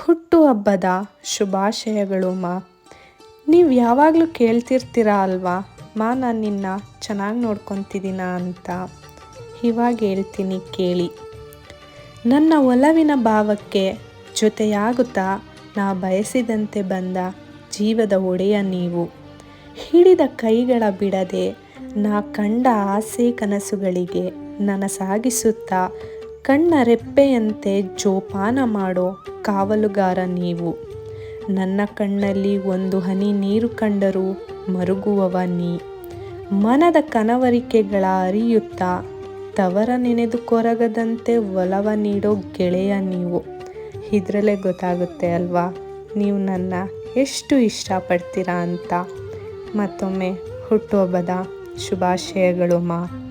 ಹುಟ್ಟುಹಬ್ಬದ ಶುಭಾಶಯಗಳು ಮಾ. ನೀವು ಯಾವಾಗಲೂ ಕೇಳ್ತಿರ್ತೀರ ಅಲ್ವಾ, ನಾನು ನಿನ್ನ ಚೆನ್ನಾಗಿ ನೋಡ್ಕೊತಿದ್ದೀನ ಅಂತ. ಇವಾಗ ಹೇಳ್ತೀನಿ ಕೇಳಿ. ನನ್ನ ಒಲವಿನ ಭಾವಕ್ಕೆ ಜೊತೆಯಾಗುತ್ತಾ ನಾ ಬಯಸಿದಂತೆ ಬಂದ ಜೀವದ ಒಡೆಯ ನೀವು. ಹಿಡಿದ ಕೈಗಳ ಬಿಡದೆ ನಾ ಕಂಡ ಆಸೆ ಕನಸುಗಳಿಗೆ ನನಸಾಗಿಸುತ್ತಾ ಕಣ್ಣ ರೆಪ್ಪೆಯಂತೆ ಜೋಪಾನ ಮಾಡೋ ಕಾವಲುಗಾರ ನೀವು. ನನ್ನ ಕಣ್ಣಲ್ಲಿ ಒಂದು ಹನಿ ನೀರು ಕಂಡರೂ ಮರುಗುವವ ನೀ. ಮನದ ಕನವರಿಕೆಗಳ ಅರಿಯುತ್ತಾ ತವರ ನೆನೆದು ಕೊರಗದಂತೆ ಒಲವ ನೀಡೋ ಗೆಳೆಯ ನೀವು. ಇದರಲ್ಲೇ ಗೊತ್ತಾಗುತ್ತೆ ಅಲ್ವಾ ನೀವು ನನ್ನ ಎಷ್ಟು ಇಷ್ಟಪಡ್ತೀರಾ ಅಂತ. ಮತ್ತೊಮ್ಮೆ ಹುಟ್ಟುಹಬ್ಬದ ಶುಭಾಶಯಗಳು ಮಾ.